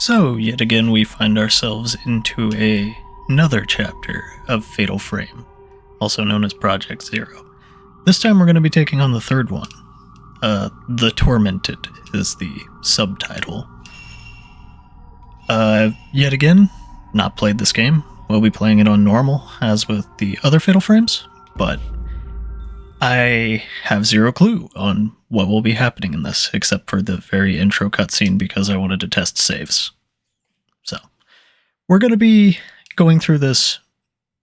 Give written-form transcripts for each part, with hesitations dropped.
So, yet again, we find ourselves into another chapter of Fatal Frame, also known as Project Zero. This time we're going to be taking on the third one. The Tormented is the subtitle. Yet again, not played this game. We'll be playing it on normal, as with the other Fatal Frames, but I have zero clue on what will be happening in this, except for the very intro cutscene because I wanted to test saves. So, we're going to be going through this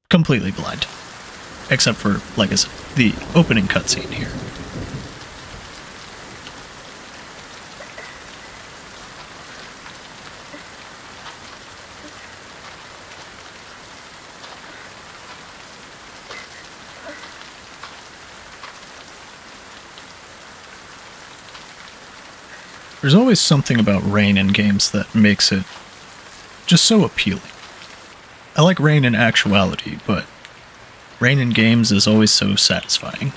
completely blind, except for, like I said, the opening cutscene here. There's always something about rain in games that makes it just so appealing. I like rain in actuality, but rain in games is always so satisfying.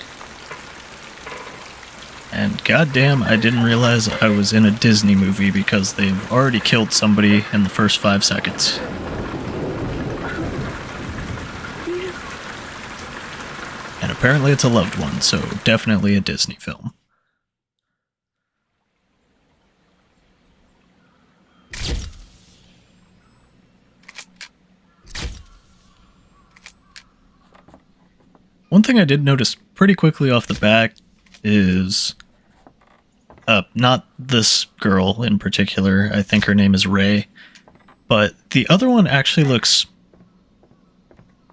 And goddamn, I didn't realize I was in a Disney movie because they've already killed somebody in the first 5 seconds. And apparently it's a loved one, so definitely a Disney film. One thing I did notice pretty quickly off the bat is, not this girl in particular, I think her name is Ray, but the other one actually looks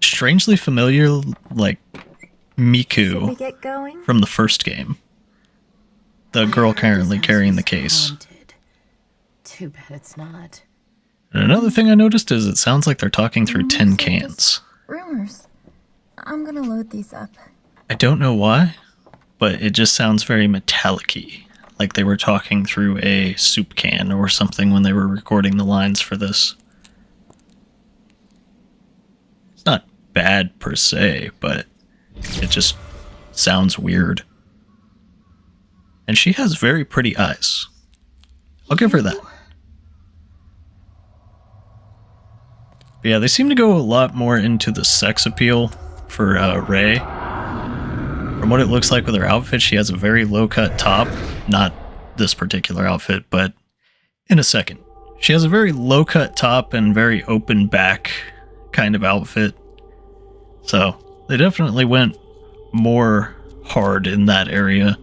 strangely familiar, like Miku from the first game. The girl currently carrying the case. Haunted. Too bad it's not. And another thing I noticed is it sounds like they're talking through tin cans. Rumors. I'm gonna load these up. I don't know why, but it just sounds very metallic-y, like they were talking through a soup can or something when they were recording the lines for this. It's not bad per se, but it just sounds weird. And she has very pretty eyes. I'll give her that. But yeah, they seem to go a lot more into the sex appeal for Ray. From what it looks like with her outfit, she has a very low-cut top. Not this particular outfit, but in a second. She has a very low-cut top and very open back kind of outfit. So, they definitely went more hard in that area.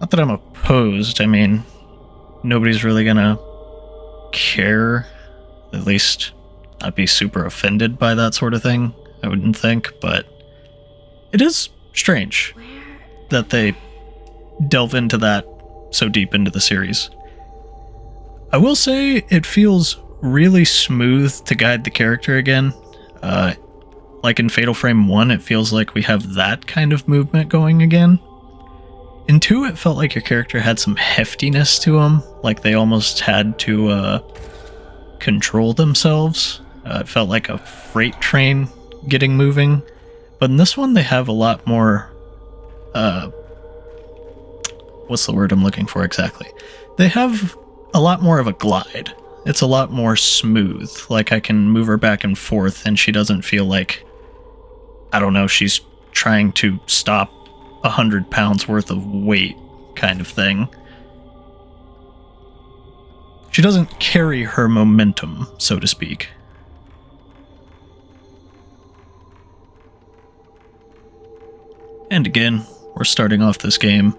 Not that I'm opposed, I mean, nobody's really gonna care, at least not be super offended by that sort of thing, I wouldn't think, but it is strange that they delve into that so deep into the series. I will say it feels really smooth to guide the character again. Like in Fatal Frame 1, it feels like we have that kind of movement going again. In 2, it felt like your character had some heftiness to them, like they almost had to control themselves. It felt like a freight train getting moving. But in this one, they have a lot more, what's the word I'm looking for exactly? They have a lot more of a glide. It's a lot more smooth. Like I can move her back and forth and she doesn't feel like, I don't know, she's trying to stop 100 pounds worth of weight kind of thing. She doesn't carry her momentum, so to speak. And again, we're starting off this game,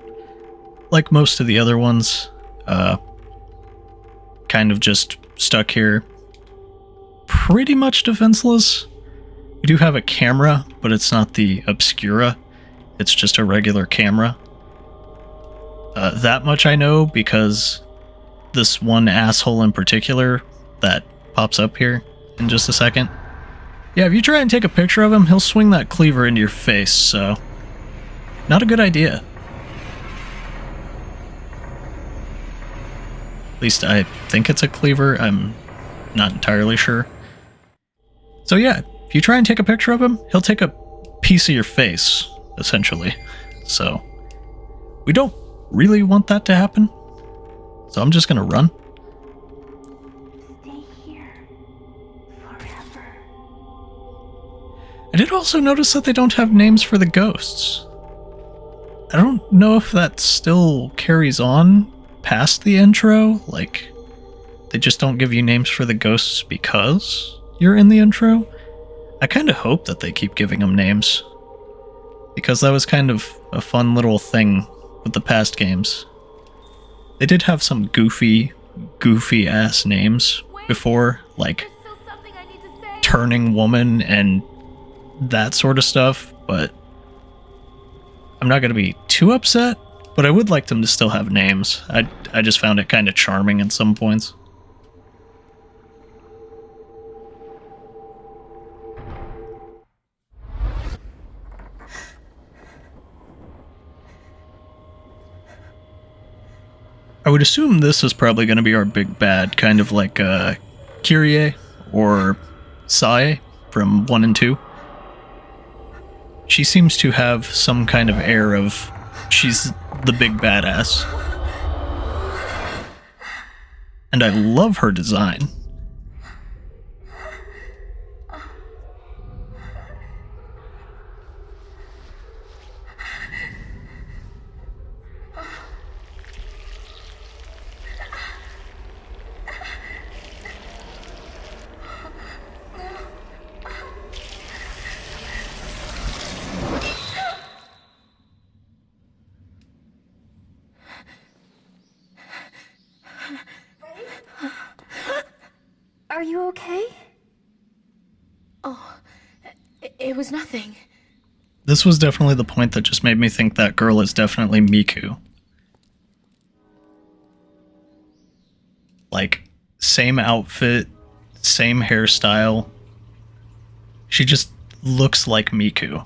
like most of the other ones, kind of just stuck here, pretty much defenseless. We do have a camera, but it's not the Obscura, it's just a regular camera. That much I know because this one asshole in particular that pops up here in just a second. Yeah, if you try and take a picture of him, he'll swing that cleaver into your face, so not a good idea. At least I think it's a cleaver, I'm not entirely sure. So yeah, if you try and take a picture of him, he'll take a piece of your face, essentially. So, we don't really want that to happen. So I'm just gonna run. also notice that they don't have names for the ghosts. I don't know if that still carries on past the intro, like they just don't give you names for the ghosts because you're in the intro. I kind of hope that they keep giving them names, because that was kind of a fun little thing with the past games. They did have some goofy ass names before, like Turning Woman and that sort of stuff, but I'm not going to be too upset, but I would like them to still have names. I just found it kind of charming at some points. I would assume this is probably going to be our big bad, kind of like Kyrie or Sai from 1 and 2. She seems to have some kind of air of she's the big badass. And I love her design. Are you okay? Oh, it was nothing. This was definitely the point that just made me think that girl is definitely Miku. Like, same outfit, same hairstyle. She just looks like Miku.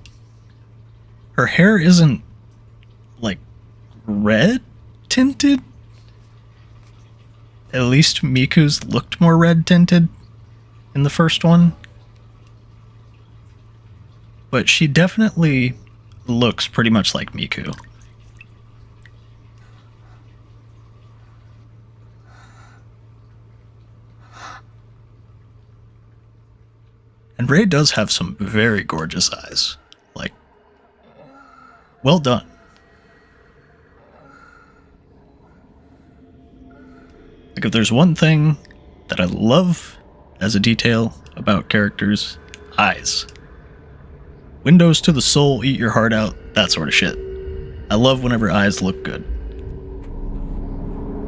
Her hair isn't, like, red tinted. At least Miku's looked more red tinted in the first one. But she definitely looks pretty much like Miku. And Rei does have some very gorgeous eyes. Like, well done. Like, if there's one thing that I love as a detail about characters, eyes. Windows to the soul, eat your heart out, that sort of shit. I love whenever eyes look good.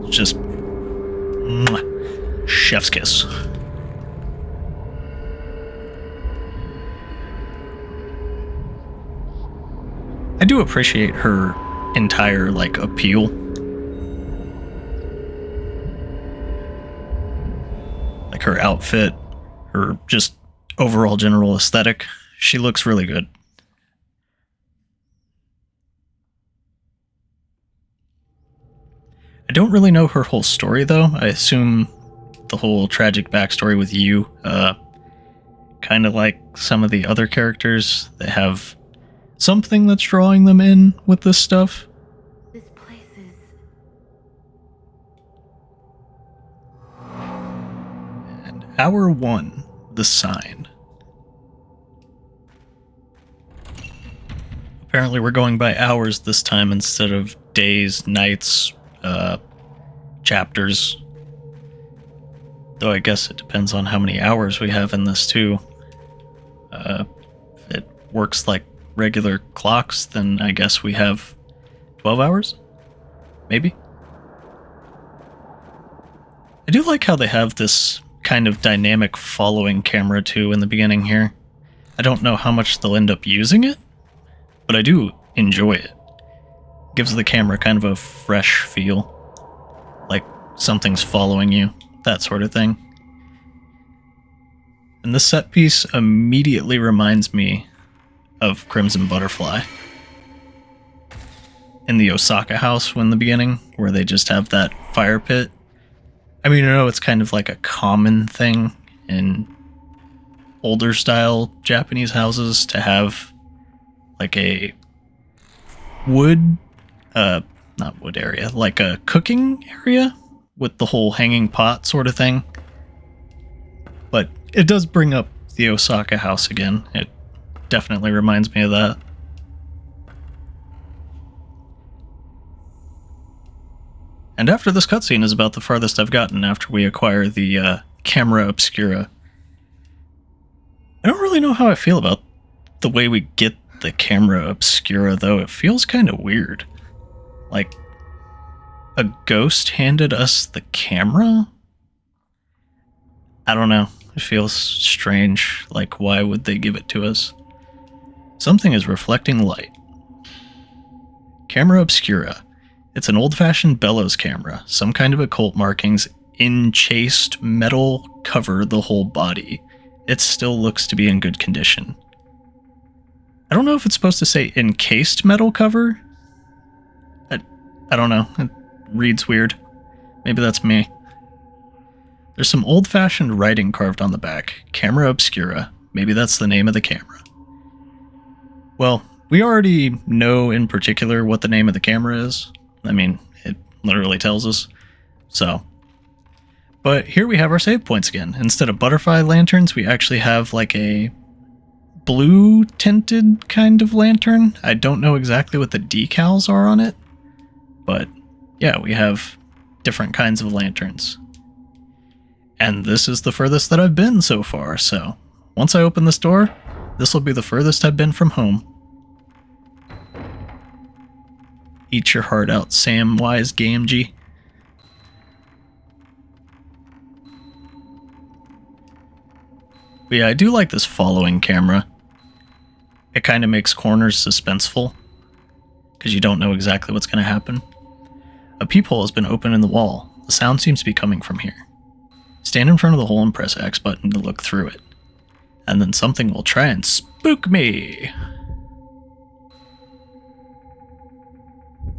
It's just... mwah, chef's kiss. I do appreciate her entire, like, appeal. Like, her outfit, her just overall general aesthetic. She looks really good. I don't really know her whole story, though. I assume the whole tragic backstory with you, kind of like some of the other characters, they have something that's drawing them in with this stuff. This place is... And Hour 1, The Sign. Apparently we're going by hours this time instead of days, nights, chapters. Though I guess it depends on how many hours we have in this too. If it works like regular clocks, then I guess we have 12 hours? Maybe? I do like how they have this kind of dynamic following camera too in the beginning here. I don't know how much they'll end up using it, but I do enjoy it. Gives the camera kind of a fresh feel. Like something's following you, that sort of thing. And this set piece immediately reminds me of Crimson Butterfly. In the Osaka house in the beginning, where they just have that fire pit. I mean, I know it's kind of like a common thing in older style Japanese houses to have like a wood, not wood area, like a cooking area with the whole hanging pot sort of thing. But it does bring up the Osaka house again. It definitely reminds me of that. And after this cutscene is about the farthest I've gotten after we acquire the camera obscura. I don't really know how I feel about the way we get the camera obscura, though. It feels kind of weird. Like, a ghost handed us the camera? I don't know. It feels strange. Like, why would they give it to us? Something is reflecting light. Camera obscura. It's an old-fashioned bellows camera. Some kind of occult markings, enchased metal cover the whole body. It still looks to be in good condition. I don't know if it's supposed to say encased metal cover. I don't know. It reads weird. Maybe that's me. There's some old-fashioned writing carved on the back. Camera obscura. Maybe that's the name of the camera. Well, we already know in particular what the name of the camera is. I mean, it literally tells us. So. But here we have our save points again. Instead of butterfly lanterns, we actually have like a blue tinted kind of lantern. I don't know exactly what the decals are on it. But yeah, we have different kinds of lanterns. And this is the furthest that I've been so far, so once I open this door, this will be the furthest I've been from home. Eat your heart out, Samwise Gamgee. But yeah, I do like this following camera. It kind of makes corners suspenseful, because you don't know exactly what's going to happen. A peephole has been opened in the wall. The sound seems to be coming from here. Stand in front of the hole and press X button to look through it. And then something will try and spook me.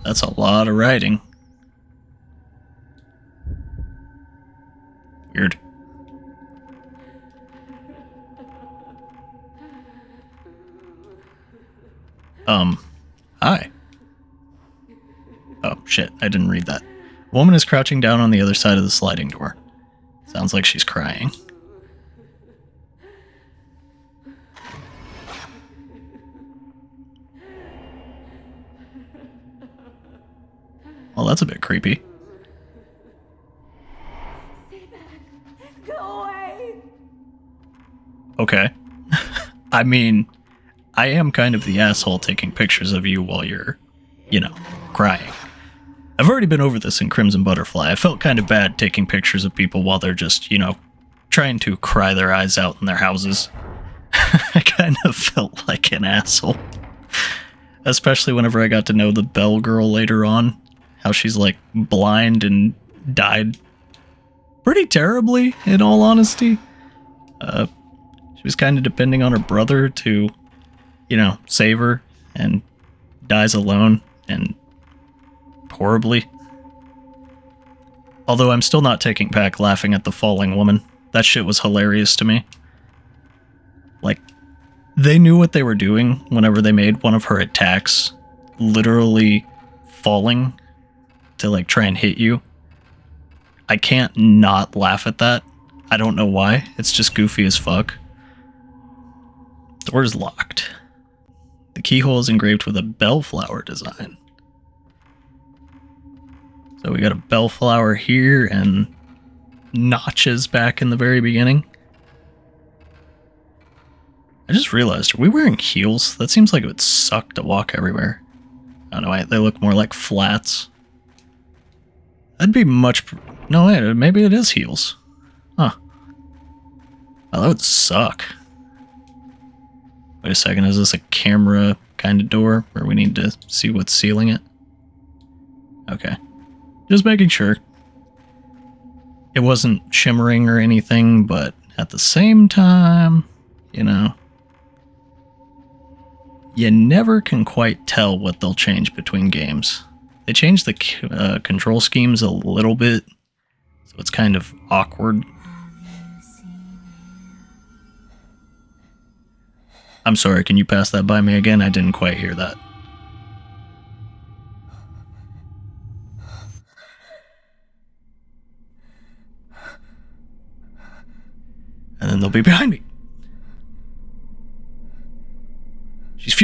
That's a lot of writing. Weird. Hi. Oh, shit, I didn't read that. A woman is crouching down on the other side of the sliding door. Sounds like she's crying. Well, that's a bit creepy. Stay back. Go away. Okay. I mean, I am kind of the asshole taking pictures of you while you're, crying. I've already been over this in Crimson Butterfly. I felt kind of bad taking pictures of people while they're just, trying to cry their eyes out in their houses. I kind of felt like an asshole. Especially whenever I got to know the Bell girl later on. How she's, blind and died pretty terribly, in all honesty. She was kind of depending on her brother to, save her, and dies alone, and horribly. Although I'm still not taking back laughing at the falling woman. That shit was hilarious to me. They knew what they were doing whenever they made one of her attacks literally falling to try and hit you. I can't not laugh at that. I don't know why. It's just goofy as fuck. Door is locked. The keyhole is engraved with a bellflower design. So we got a bellflower here and notches back in the very beginning. I just realized, are we wearing heels? That seems like it would suck to walk everywhere. I don't know, they look more like flats. That'd be much... No, wait, maybe it is heels. Huh. Well, that would suck. Wait a second, is this a camera kind of door where we need to see what's sealing it? Okay. Just making sure. It wasn't shimmering or anything, but at the same time, you never can quite tell what they'll change between games. They changed the control schemes a little bit, so it's kind of awkward. I'm sorry, can you pass that by me again? I didn't quite hear that. And then they'll be behind me.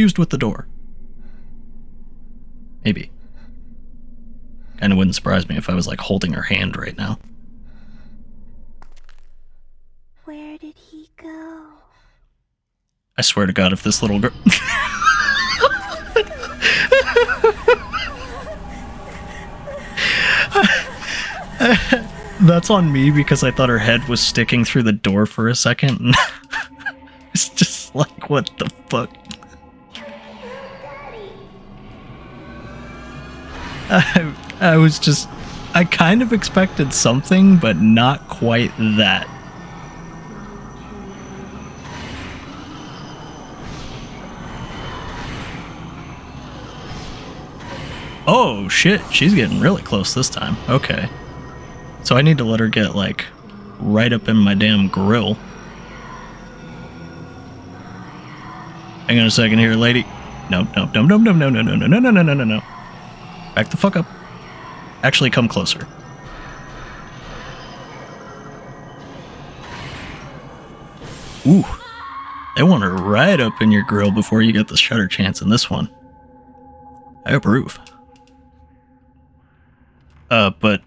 confused with the door. Maybe. Kinda wouldn't surprise me if I was like holding her hand right now. Where did he go? I swear to God, if this little girl... That's on me because I thought her head was sticking through the door for a second. And it's just like, what the fuck? I was just... I kind of expected something, but not quite that. Oh, shit. She's getting really close this time. Okay. So I need to let her get, like, right up in my damn grill. Hang on a second here, lady. No. Back the fuck up. Actually, come closer. Ooh. They want her right up in your grill before you get the shutter chance in this one. I approve. But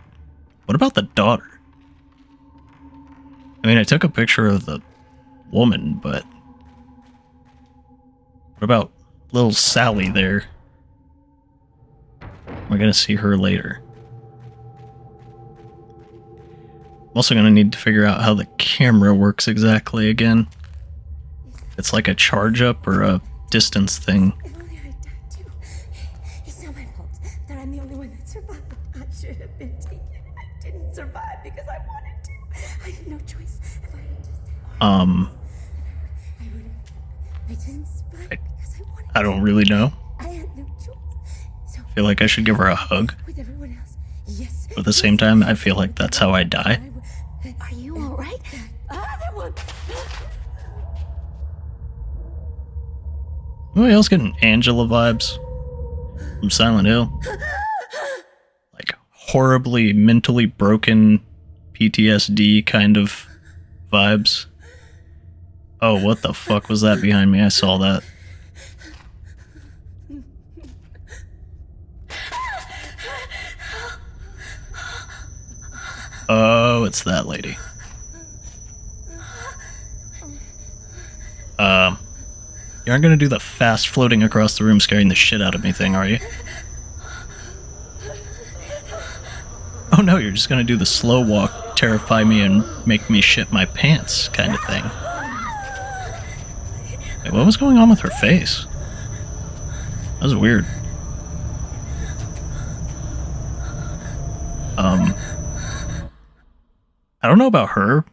what about the daughter? I mean, I took a picture of the woman, but what about little Sally there? We're gonna see her later. I'm also gonna need to figure out how the camera works exactly again. It's like a charge up or a distance thing. If only I died too. It's not my fault that I'm the only one that survived. I should have been taken. I didn't survive because I wanted to. I had no choice. If I had just I would have. I didn't survive because I wanted to. I don't really know. I had no choice. So I feel like I should give her a hug. with everyone else. Yes. But at the same time, I feel like that's how I die. Are you alright? There was. Anybody else getting Angela vibes from Silent Hill? Like horribly mentally broken PTSD kind of vibes. Oh, what the fuck was that behind me? I saw that. Oh, it's that lady. You aren't gonna do the fast floating across the room scaring the shit out of me thing, are you? Oh no, you're just gonna do the slow walk, terrify me and make me shit my pants kind of thing. Wait, what was going on with her face? That was weird. I don't know about her,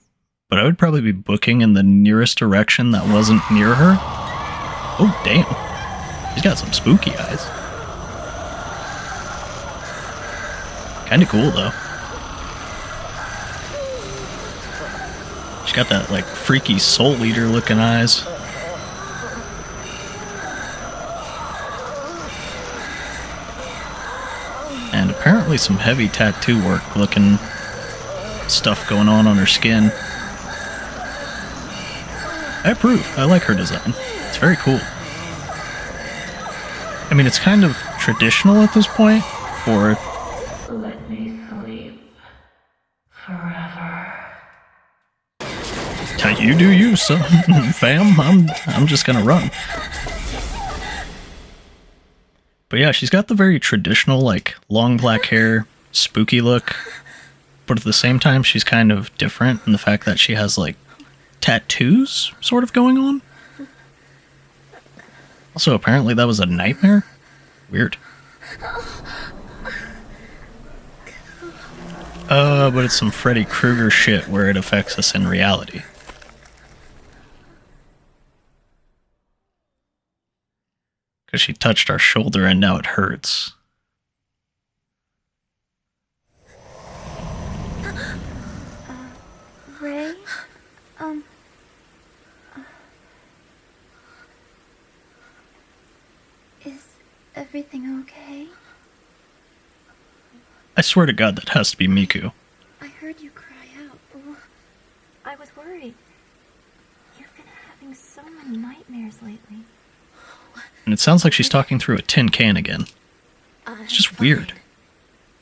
but I would probably be booking in the nearest direction that wasn't near her. Oh, damn. She's got some spooky eyes. Kinda cool, though. She's got that, like, freaky soul eater looking eyes. And apparently some heavy tattoo work looking stuff going on her skin. I approve. I like her design. It's very cool. I mean, it's kind of traditional at this point for... Let me sleep forever. You do you, son. Fam. I'm just gonna run. But yeah, she's got the very traditional, like, long black hair, spooky look. But at the same time, she's kind of different in the fact that she has, like, tattoos sort of going on. Also, apparently that was a nightmare? Weird. But it's some Freddy Krueger shit where it affects us in reality. Because she touched our shoulder and now it hurts. Ray? Is everything okay? I swear to God that has to be Miku. I heard you cry out. Oh, I was worried. You've been having so many nightmares lately. And it sounds like she's talking through a tin can again. It's just weird.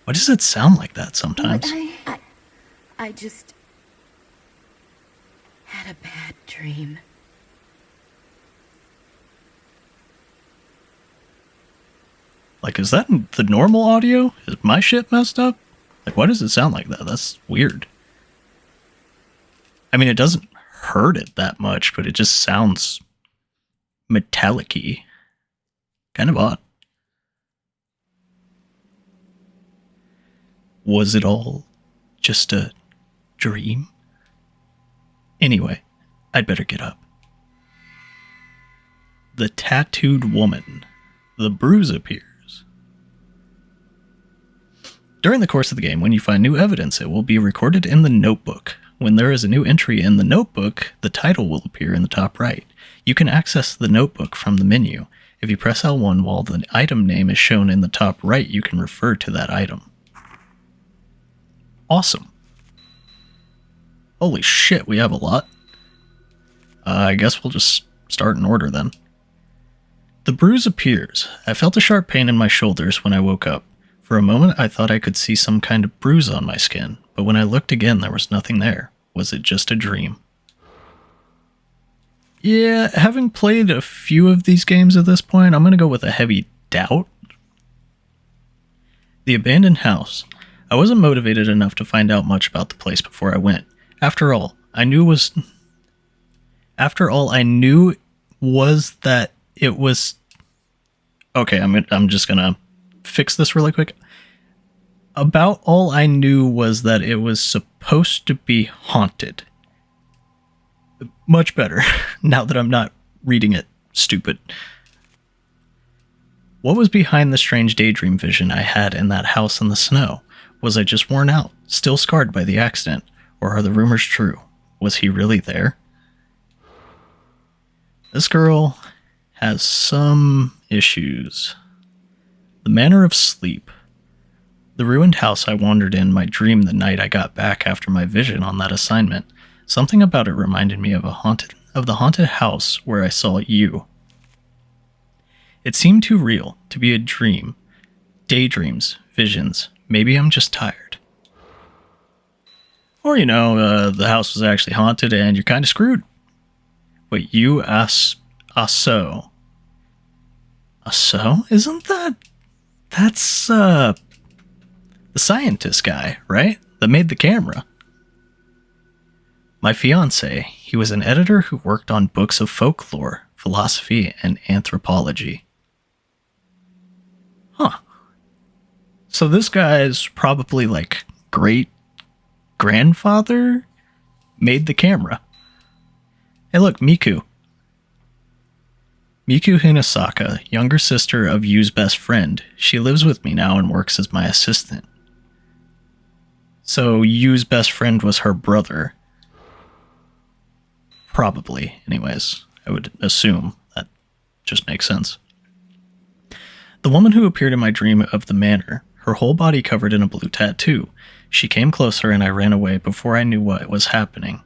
Why does it sound like that sometimes? I just had a bad dream. Like, is that the normal audio? Is my shit messed up? Like, why does it sound like that? That's weird. I mean, it doesn't hurt it that much, but it just sounds metallic-y. Kind of odd. Was it all just a dream? Anyway, I'd better get up. The tattooed woman. The bruise appears. During the course of the game, when you find new evidence, it will be recorded in the notebook. When there is a new entry in the notebook, the title will appear in the top right. You can access the notebook from the menu. If you press L1 while the item name is shown in the top right, you can refer to that item. Awesome. Holy shit, we have a lot. I guess we'll just start in order then. The bruise appears. I felt a sharp pain in my shoulders when I woke up. For a moment, I thought I could see some kind of bruise on my skin, but when I looked again, there was nothing there. Was it just a dream? Yeah, having played a few of these games at this point, I'm going to go with a heavy doubt. The abandoned house. I wasn't motivated enough to find out much about the place before I went. After all I knew was that it was... Okay, I'm just gonna fix this really quick. About all I knew was that it was supposed to be haunted. Much better, now that I'm not reading it stupid. What was behind the strange daydream vision I had in that house in the snow? Was I just worn out, still scarred by the accident? Or are the rumors true? Was he really there? This girl has some issues. The Manor of Sleep. The ruined house I wandered in my dream the night I got back after my vision on that assignment. Something about it reminded me of the haunted house where I saw you. It seemed too real to be a dream. Daydreams, visions. Maybe I'm just tired. Or, the house was actually haunted and you're kind of screwed. Wait, you Aso? Isn't that... That's, the scientist guy, right? That made the camera. My fiancé, he was an editor who worked on books of folklore, philosophy, and anthropology. Huh. So this guy's probably like great-grandfather made the camera. Hey look, Miku. Miku Hinasaka, younger sister of Yu's best friend. She lives with me now and works as my assistant. So Yu's best friend was her brother. Probably, anyways. I would assume that just makes sense. The woman who appeared in my dream of the manor, her whole body covered in a blue tattoo. She came closer and I ran away before I knew what was happening.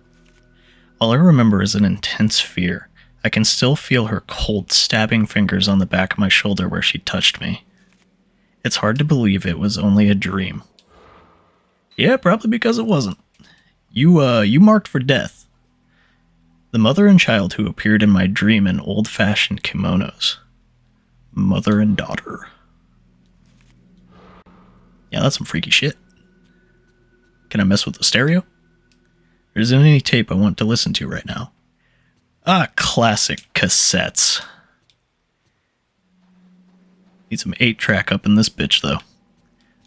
All I remember is an intense fear. I can still feel her cold, stabbing fingers on the back of my shoulder where she touched me. It's hard to believe it was only a dream. Yeah, probably because it wasn't. You marked for death. The mother and child who appeared in my dream in old-fashioned kimonos. Mother and daughter. Yeah, that's some freaky shit. Can I mess with the stereo? There isn't any tape I want to listen to right now. Ah, classic cassettes. Need some 8-track up in this bitch, though.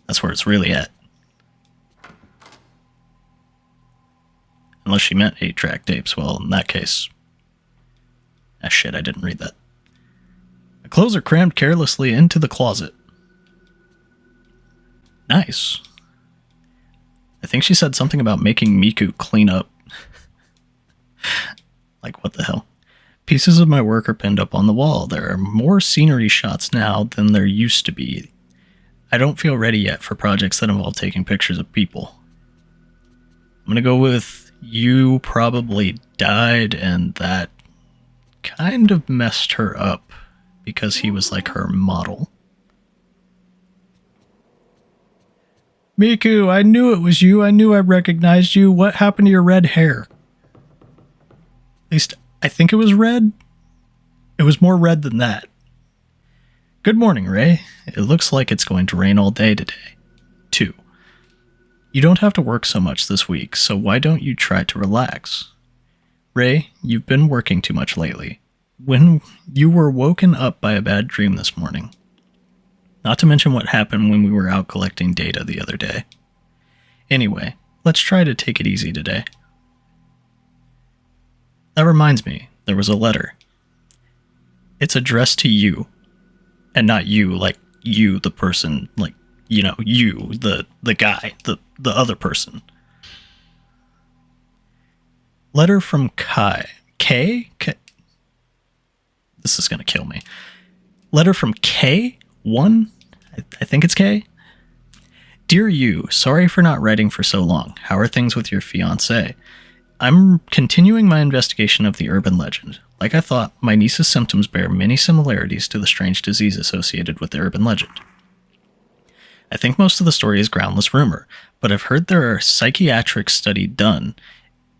That's where it's really at. Unless she meant 8-track tapes. Well, in that case... Ah, shit, I didn't read that. My clothes are crammed carelessly into the closet. Nice. I think she said something about making Miku clean up. Like, what the hell? Pieces of my work are pinned up on the wall. There are more scenery shots now than there used to be. I don't feel ready yet for projects that involve taking pictures of people. I'm gonna go with you probably died and that kind of messed her up because he was like her model. Miku, I knew it was you. I knew I recognized you. What happened to your red hair? At least I think it was red. It was more red than that. Good morning, Ray. It looks like it's going to rain all day today. 2. You don't have to work so much this week, so why don't you try to relax? Ray, you've been working too much lately. When you were woken up by a bad dream this morning. Not to mention what happened when we were out collecting data the other day. Anyway, let's try to take it easy today. That reminds me, there was a letter. It's addressed to you. And not you, like you, the person, like, you know, you, the guy, the other person. Letter from Kai. K? This is going to kill me. Letter from K1? I think it's K. Dear you, sorry for not writing for so long. How are things with your fiancé? I'm continuing my investigation of the urban legend. Like I thought, my niece's symptoms bear many similarities to the strange disease associated with the urban legend. I think most of the story is groundless rumor, but I've heard there are psychiatric study done.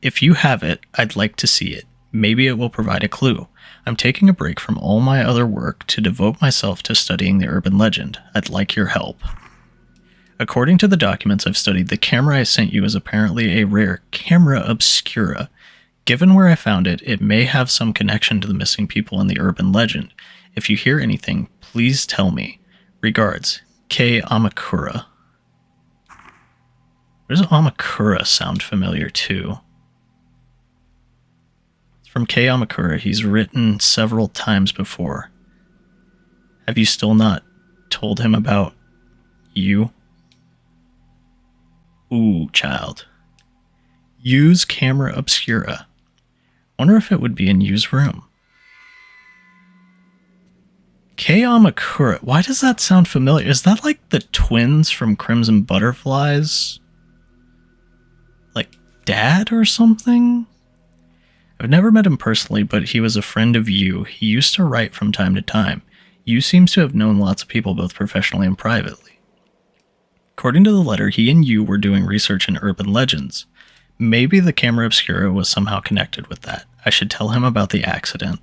If you have it, I'd like to see it. Maybe it will provide a clue. I'm taking a break from all my other work to devote myself to studying the urban legend. I'd like your help. According to the documents I've studied, the camera I sent you is apparently a rare camera obscura. Given where I found it, it may have some connection to the missing people in the urban legend. If you hear anything, please tell me. Regards, K. Amakura. Where does Amakura sound familiar too? It's from K. Amakura. He's written several times before. Have you still not told him about you? Ooh, child. Use camera obscura. Wonder if it would be in Yu's room. K. Amakura. Why does that sound familiar? Is that like the twins from Crimson Butterflies? Like dad or something? I've never met him personally, but he was a friend of Yu. He used to write from time to time. Yu seems to have known lots of people both professionally and privately. According to the letter, he and Yu were doing research in urban legends. Maybe the camera obscura was somehow connected with that. I should tell him about the accident.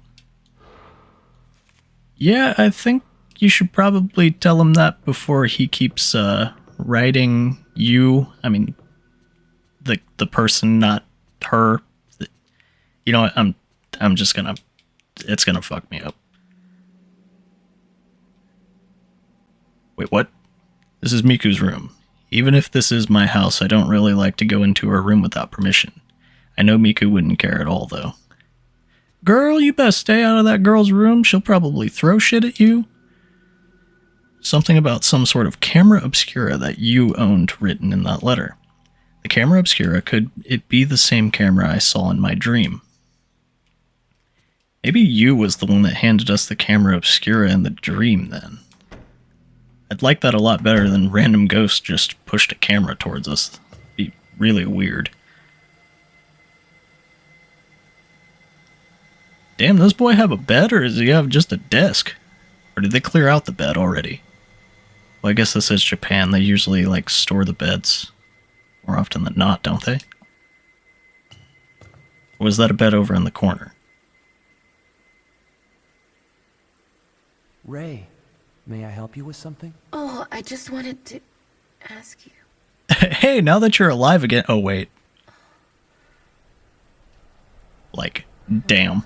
Yeah, I think you should probably tell him that before he keeps writing you. I mean, the person, not her. You know what? I'm just gonna. It's gonna fuck me up. Wait, what? This is Miku's room. Even if this is my house, I don't really like to go into her room without permission. I know Miku wouldn't care at all, though. Girl, you best stay out of that girl's room. She'll probably throw shit at you. Something about some sort of camera obscura that you owned written in that letter. The camera obscura, could it be the same camera I saw in my dream? Maybe you was the one that handed us the camera obscura in the dream, then. I'd like that a lot better than random ghosts just pushed a camera towards us. It'd be really weird. Damn, does this boy have a bed, or does he have just a desk? Or did they clear out the bed already? Well, I guess this is Japan. They usually, like, store the beds more often than not, don't they? Or was that a bed over in the corner? Ray, may I help you with something? Oh, I just wanted to ask you. Hey, now that you're alive again... Oh, wait. Like, damn.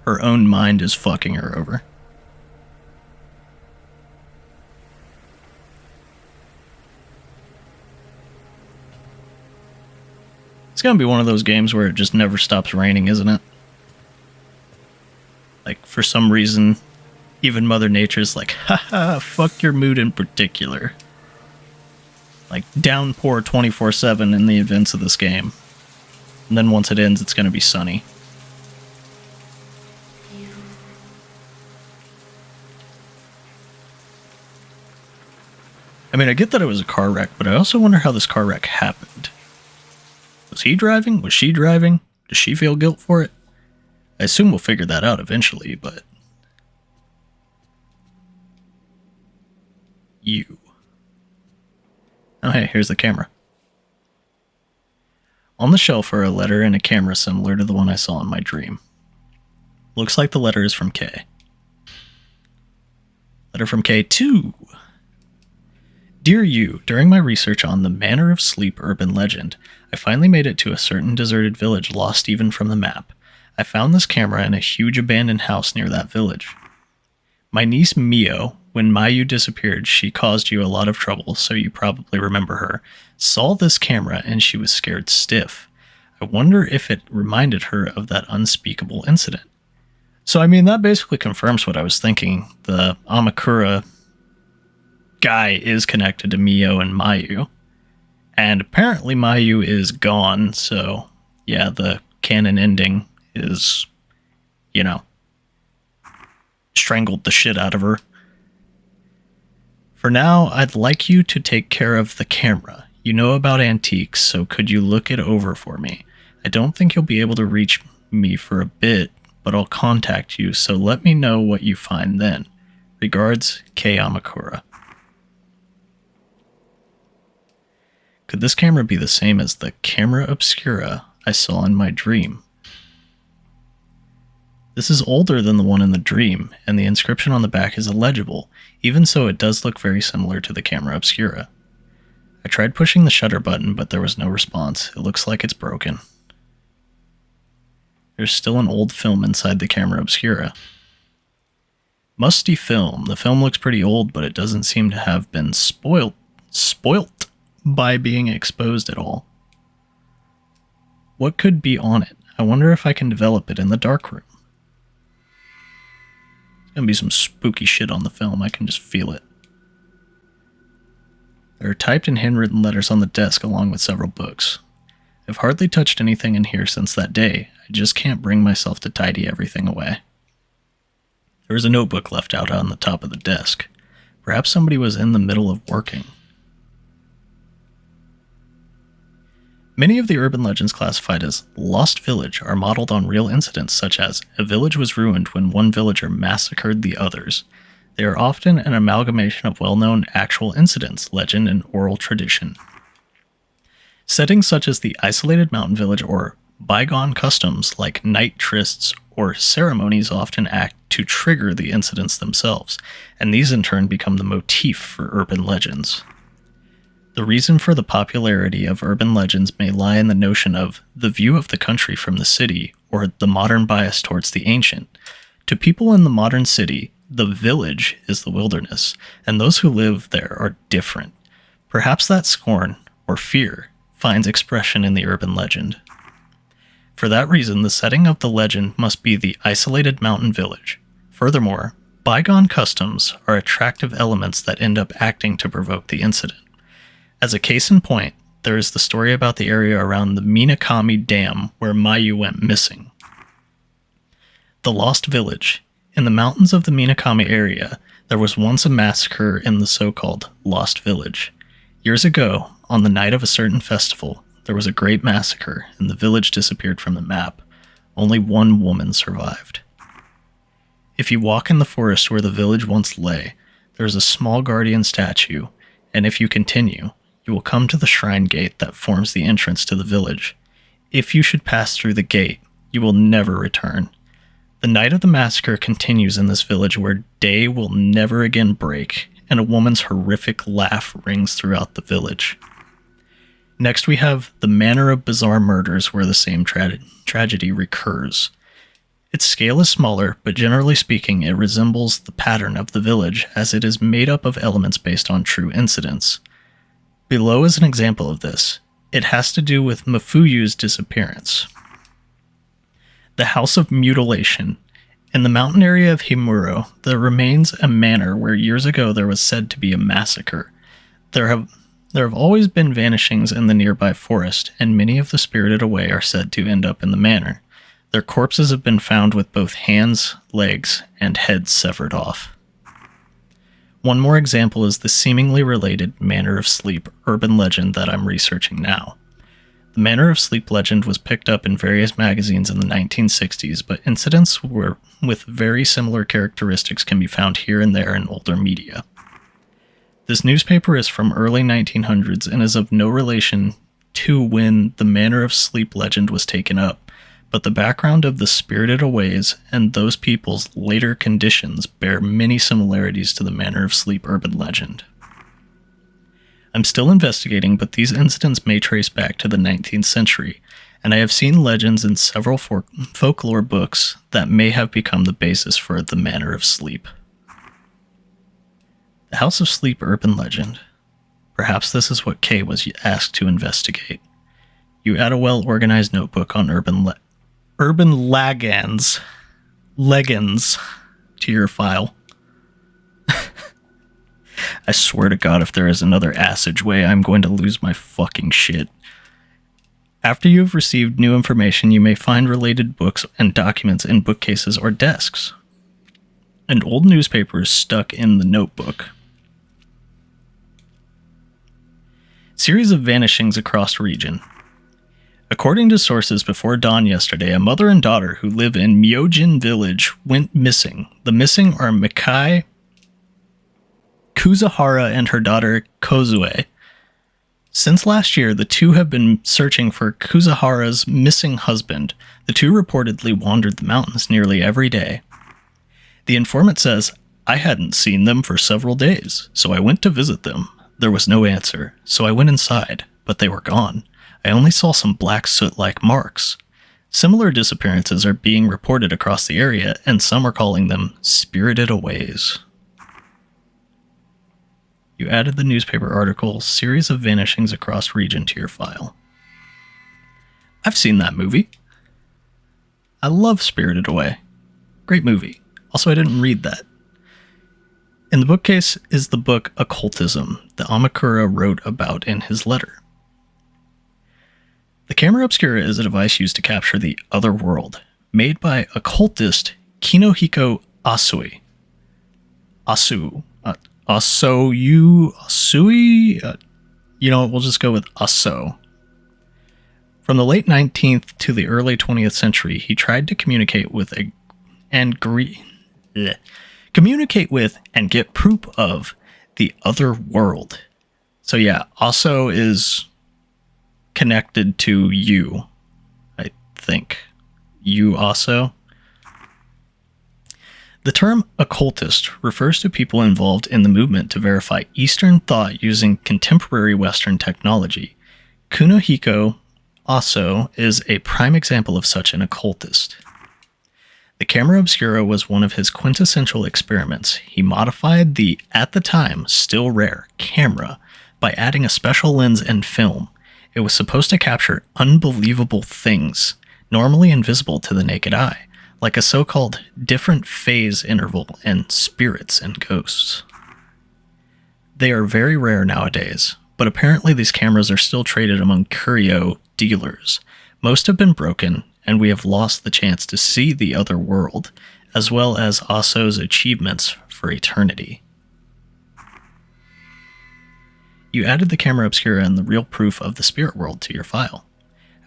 Her own mind is fucking her over. It's gonna be one of those games where it just never stops raining, isn't it? Like, for some reason, even Mother Nature's like, haha, fuck your mood in particular. Like, downpour 24/7 in the events of this game. And then once it ends, it's gonna be sunny. I mean, I get that it was a car wreck, but I also wonder how this car wreck happened. Was he driving? Was she driving? Does she feel guilt for it? I assume we'll figure that out eventually, but... You. Oh hey, here's the camera. On the shelf are a letter and a camera similar to the one I saw in my dream. Looks like the letter is from K. Letter from K2. Dear you, during my research on the Manor of Sleep urban legend, I finally made it to a certain deserted village lost even from the map. I found this camera in a huge abandoned house near that village. My niece Mio, when Mayu disappeared, she caused you a lot of trouble, so you probably remember her, saw this camera and she was scared stiff. I wonder if it reminded her of that unspeakable incident. So, I mean, that basically confirms what I was thinking. The Amakura guy is connected to Mio and Mayu. And apparently Mayu is gone, so yeah, the canon ending is, you know, strangled the shit out of her. For now, I'd like you to take care of the camera. You know about antiques, so could you look it over for me? I don't think you'll be able to reach me for a bit, but I'll contact you, so let me know what you find then. Regards, K. Amakura. Could this camera be the same as the camera obscura I saw in my dream? This is older than the one in the dream, and the inscription on the back is illegible. Even so, it does look very similar to the camera obscura. I tried pushing the shutter button, but there was no response. It looks like it's broken. There's still an old film inside the camera obscura. Musty film. The film looks pretty old, but it doesn't seem to have been spoilt by being exposed at all. What could be on it? I wonder if I can develop it in the darkroom. There's gonna be some spooky shit on the film, I can just feel it. There are typed and handwritten letters on the desk along with several books. I've hardly touched anything in here since that day. I just can't bring myself to tidy everything away. There was a notebook left out on the top of the desk. Perhaps somebody was in the middle of working. Many of the urban legends classified as Lost Village are modeled on real incidents such as a village was ruined when one villager massacred the others. They are often an amalgamation of well-known actual incidents, legend, and oral tradition. Settings such as the isolated mountain village or bygone customs like night trysts or ceremonies often act to trigger the incidents themselves, and these in turn become the motif for urban legends. The reason for the popularity of urban legends may lie in the notion of the view of the country from the city or the modern bias towards the ancient. To people in the modern city, the village is the wilderness, and those who live there are different. Perhaps that scorn, or fear, finds expression in the urban legend. For that reason, the setting of the legend must be the isolated mountain village. Furthermore, bygone customs are attractive elements that end up acting to provoke the incident. As a case in point, there is the story about the area around the Minakami Dam where Mayu went missing. The Lost Village. In the mountains of the Minakami area, there was once a massacre in the so-called Lost Village. Years ago, on the night of a certain festival, there was a great massacre and the village disappeared from the map. Only one woman survived. If you walk in the forest where the village once lay, there is a small guardian statue, and if you continue, you will come to the shrine gate that forms the entrance to the village. If you should pass through the gate, you will never return. The night of the massacre continues in this village where day will never again break, and a woman's horrific laugh rings throughout the village. Next we have the Manor of Bizarre Murders where the same tragedy recurs. Its scale is smaller, but generally speaking it resembles the pattern of the village as it is made up of elements based on true incidents. Below is an example of this. It has to do with Mafuyu's disappearance. The House of Mutilation. In the mountain area of Himuro, there remains a manor where years ago there was said to be a massacre. There have always been vanishings in the nearby forest, and many of the spirited away are said to end up in the manor. Their corpses have been found with both hands, legs, and heads severed off. One more example is the seemingly related Manor of Sleep urban legend that I'm researching now. The Manor of Sleep legend was picked up in various magazines in the 1960s, but incidents with very similar characteristics can be found here and there in older media. This newspaper is from early 1900s and is of no relation to when the Manor of Sleep legend was taken up, but the background of the Spirited Aways and those people's later conditions bear many similarities to the Manor of Sleep urban legend. I'm still investigating, but these incidents may trace back to the 19th century, and I have seen legends in several folklore books that may have become the basis for the Manor of Sleep. The House of Sleep urban legend. Perhaps this is what Kay was asked to investigate. You add a well-organized notebook on urban legends to your file. I swear to God, if there is another passageway, I'm going to lose my fucking shit. After you have received new information, you may find related books and documents in bookcases or desks. And old newspapers stuck in the notebook. Series of vanishings across region. According to sources before dawn yesterday, a mother and daughter who live in Myojin village went missing. The missing are Mikai Kuzuhara and her daughter Kozue. Since last year, the two have been searching for Kuzuhara's missing husband. The two reportedly wandered the mountains nearly every day. The informant says, "I hadn't seen them for several days, so I went to visit them. There was no answer, so I went inside, but they were gone. I only saw some black soot-like marks. Similar disappearances are being reported across the area, and some are calling them Spirited Aways." You added the newspaper article, Series of Vanishings Across Region to your file. I've seen that movie. I love Spirited Away. Great movie. Also, I didn't read that. In the bookcase is the book Occultism that Amakura wrote about in his letter. The camera obscura is a device used to capture the other world, made by occultist Kinohiko Asui. We'll just go with Aso. From the late 19th to the early 20th century, he tried to communicate with and get proof of the other world. So yeah, Aso is connected to you, I think. You Aso? The term occultist refers to people involved in the movement to verify Eastern thought using contemporary Western technology. Kunohiko Aso is a prime example of such an occultist. The camera obscura was one of his quintessential experiments. He modified the, at the time, still rare, camera by adding a special lens and film. It was supposed to capture unbelievable things, normally invisible to the naked eye, like a so-called different phase interval and spirits and ghosts. They are very rare nowadays, but apparently these cameras are still traded among curio dealers. Most have been broken, and we have lost the chance to see the other world, as well as Aso's achievements for eternity. You added the camera obscura and the real proof of the spirit world to your file.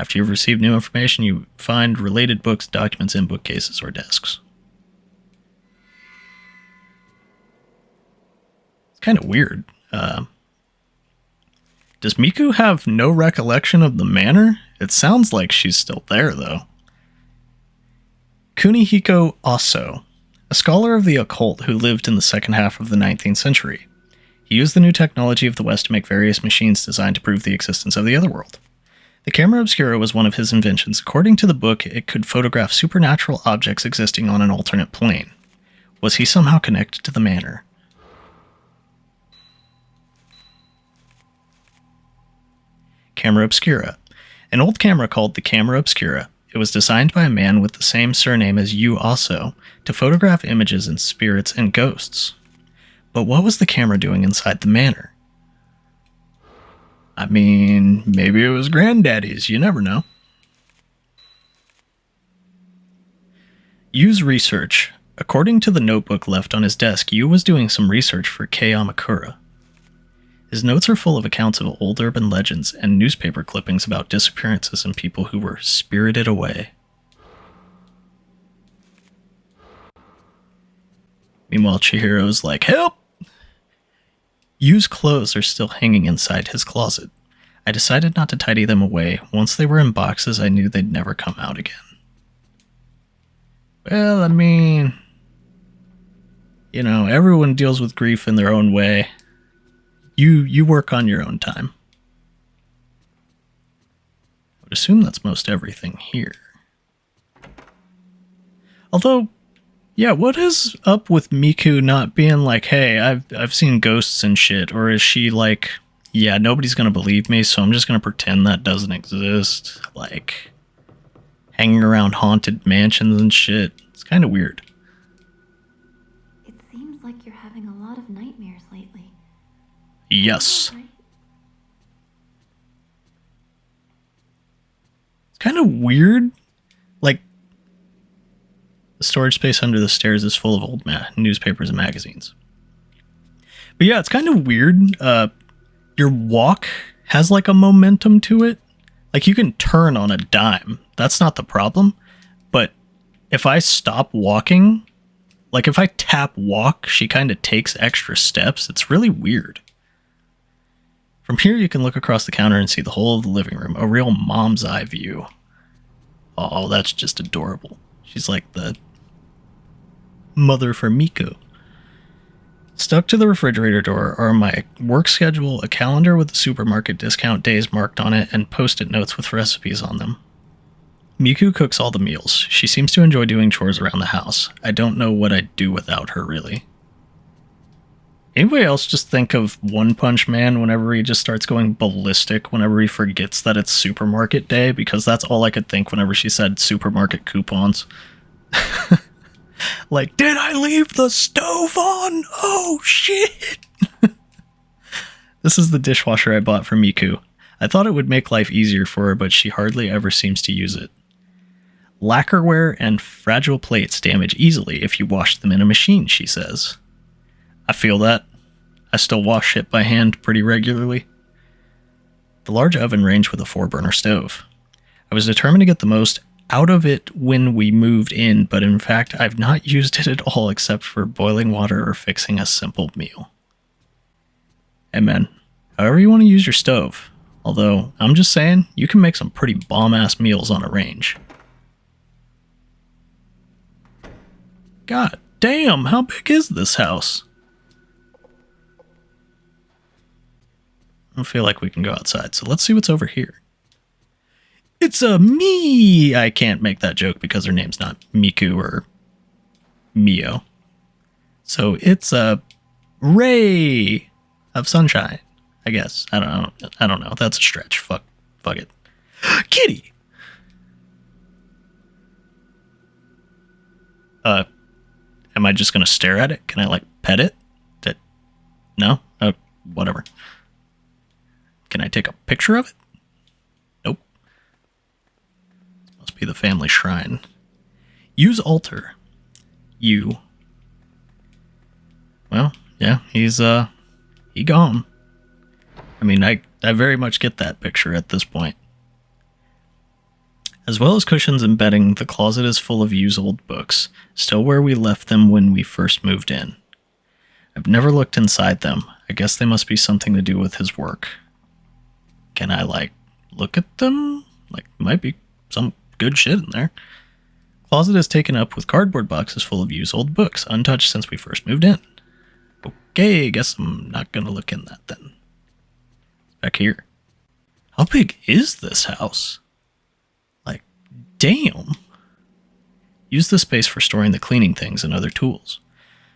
After you've received new information, you find related books, documents in bookcases or desks. It's kind of weird. Does Miku have no recollection of the manor? It sounds like she's still there, though. Kunihiko Aso, a scholar of the occult who lived in the second half of the 19th century. He used the new technology of the West to make various machines designed to prove the existence of the other world. The camera obscura was one of his inventions. According to the book, it could photograph supernatural objects existing on an alternate plane. Was he somehow connected to the manor? Camera obscura. An old camera called the camera obscura. It was designed by a man with the same surname as Yu Aso to photograph images and spirits and ghosts. But what was the camera doing inside the manor? I mean, maybe it was Granddaddy's, you never know. Yu's research. According to the notebook left on his desk, Yu was doing some research for Kei Amakura. His notes are full of accounts of old urban legends and newspaper clippings about disappearances and people who were spirited away. Meanwhile, Chihiro's like, "Help!" Used clothes are still hanging inside his closet. I decided not to tidy them away. Once they were in boxes, I knew they'd never come out again. Well, I mean, you know, everyone deals with grief in their own way. You work on your own time. I would assume that's most everything here. Although, yeah, what is up with Miku not being like, hey, I've seen ghosts and shit, or is she like, yeah, nobody's gonna believe me, so I'm just gonna pretend that doesn't exist, like hanging around haunted mansions and shit. It's kind of weird. It seems like you're having a lot of nightmares lately. Yes. Right? It's kind of weird. Like, the storage space under the stairs is full of old newspapers and magazines. But yeah, it's kind of weird. Your walk has like a momentum to it. Like, you can turn on a dime. That's not the problem. But if I stop walking, like if I tap walk, she kind of takes extra steps. It's really weird. From here, you can look across the counter and see the whole of the living room, a real mom's eye view. Oh, that's just adorable. She's like the mother for Miku. Stuck to the refrigerator door are my work schedule, a calendar with the supermarket discount days marked on it, and post-it notes with recipes on them. Miku cooks all the meals. She seems to enjoy doing chores around the house. I don't know what I'd do without her, really. Anybody else just think of One Punch Man whenever he just starts going ballistic whenever he forgets that it's supermarket day? Because that's all I could think whenever she said supermarket coupons. Like, did I leave the stove on? Oh, shit! This is the dishwasher I bought for Miku. I thought it would make life easier for her, but she hardly ever seems to use it. Lacquerware and fragile plates damage easily if you wash them in a machine, she says. I feel that. I still wash shit by hand pretty regularly. The large oven ranged with a 4-burner stove. I was determined to get the most out of it when we moved in, but in fact, I've not used it at all except for boiling water or fixing a simple meal. Hey man, however you want to use your stove. Although, I'm just saying, you can make some pretty bomb-ass meals on a range. God damn, how big is this house? I don't feel like we can go outside, so let's see what's over here. It's a me! I can't make that joke because her name's not Miku or Mio. So it's a ray of sunshine, I guess. I don't know. That's a stretch. Fuck it. Kitty! Am I just gonna stare at it? Can I, like, pet it? No? Oh, whatever. Can I take a picture of it? Nope. This must be the family shrine. Use altar. You. Well, yeah, he's, he gone. I mean, I very much get that picture at this point. As well as cushions and bedding, the closet is full of used old books, still where we left them when we first moved in. I've never looked inside them. I guess they must be something to do with his work. Can I, like, look at them? Like, might be some good shit in there. Closet is taken up with cardboard boxes full of used old books, untouched since we first moved in. Okay, guess I'm not gonna look in that then. Back here. How big is this house? Like, damn. Use the space for storing the cleaning things and other tools.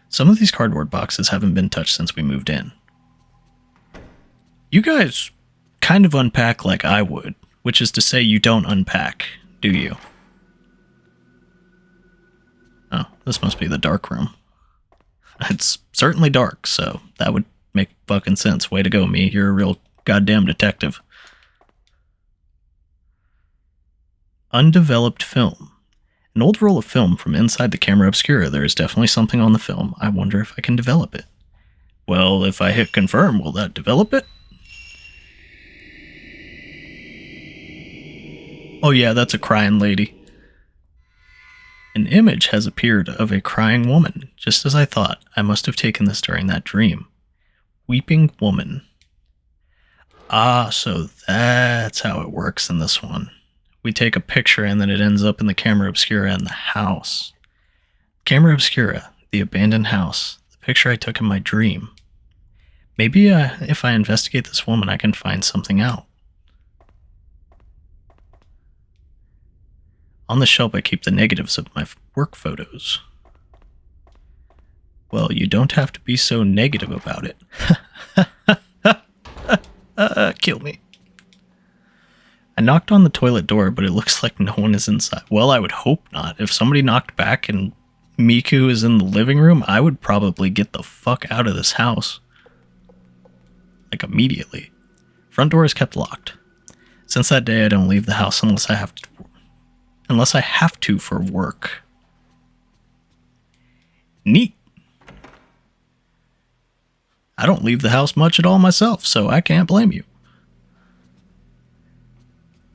Some of these cardboard boxes haven't been touched since we moved in. You guys kind of unpack like I would, which is to say you don't unpack, do you? Oh, this must be the dark room. It's certainly dark, so that would make fucking sense. Way to go, me. You're a real goddamn detective. Undeveloped film. An old roll of film from inside the camera obscura. There is definitely something on the film. I wonder if I can develop it. Well, if I hit confirm, will that develop it? Oh yeah, that's a crying lady. An image has appeared of a crying woman, just as I thought. I must have taken this during that dream. Weeping woman. Ah, so that's how it works in this one. We take a picture and then it ends up in the camera obscura in the house. Camera obscura, the abandoned house, the picture I took in my dream. Maybe if I investigate this woman, I can find something out. On the shelf, I keep the negatives of my work photos. Well, you don't have to be so negative about it. Kill me. I knocked on the toilet door, but it looks like no one is inside. Well, I would hope not. If somebody knocked back and Miku is in the living room, I would probably get the fuck out of this house. Like, immediately. Front door is kept locked. Since that day, I don't leave the house unless I have to for work. Neat. I don't leave the house much at all myself, so I can't blame you.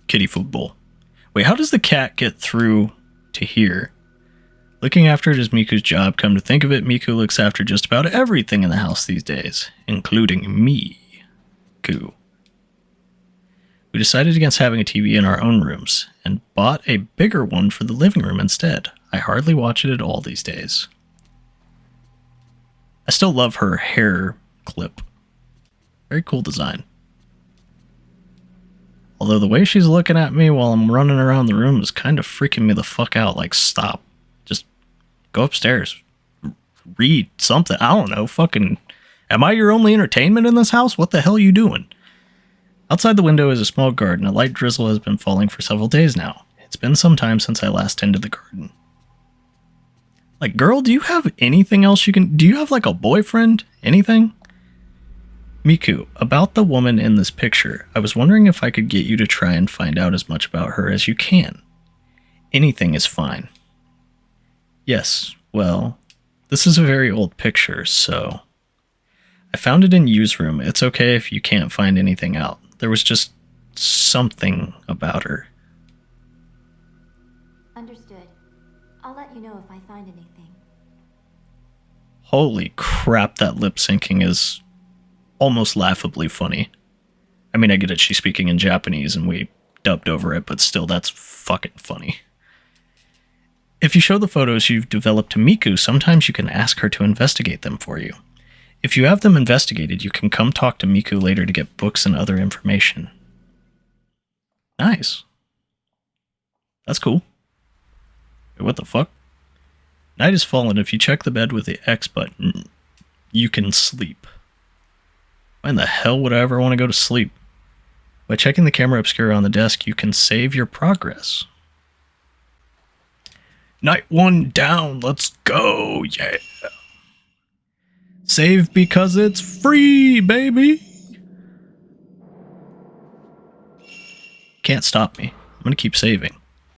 Kitty football. Wait, how does the cat get through to here? Looking after it is Miku's job. Come to think of it, Miku looks after just about everything in the house these days, including me. Cool. We decided against having a TV in our own rooms, and bought a bigger one for the living room instead. I hardly watch it at all these days. I still love her hair clip. Very cool design. Although the way she's looking at me while I'm running around the room is kind of freaking me the fuck out. Like, stop. Just go upstairs. Read something. I don't know. Fucking... Am I your only entertainment in this house? What the hell are you doing? Outside the window is a small garden. A light drizzle has been falling for several days now. It's been some time since I last tended the garden. Like, girl, do you have anything else you can... Do you have, like, a boyfriend? Anything? Miku, about the woman in this picture, I was wondering if I could get you to try and find out as much about her as you can. Anything is fine. Yes, well, this is a very old picture, so... I found it in Yu's room. It's okay if you can't find anything out. There was just something about her. Understood. I'll let you know if I find anything. Holy crap, that lip syncing is almost laughably funny. I mean, I get it, she's speaking in Japanese and we dubbed over it, but still, that's fucking funny. If you show the photos you've developed to Miku, sometimes you can ask her to investigate them for you. If you have them investigated, you can come talk to Miku later to get books and other information. Nice. That's cool. Wait, what the fuck? Night has fallen. If you check the bed with the X button, you can sleep. Why in the hell would I ever want to go to sleep? By checking the camera obscura on the desk, you can save your progress. Night 1 down. Let's go. Yeah. Save because it's free, baby. Can't stop me. I'm going to keep saving.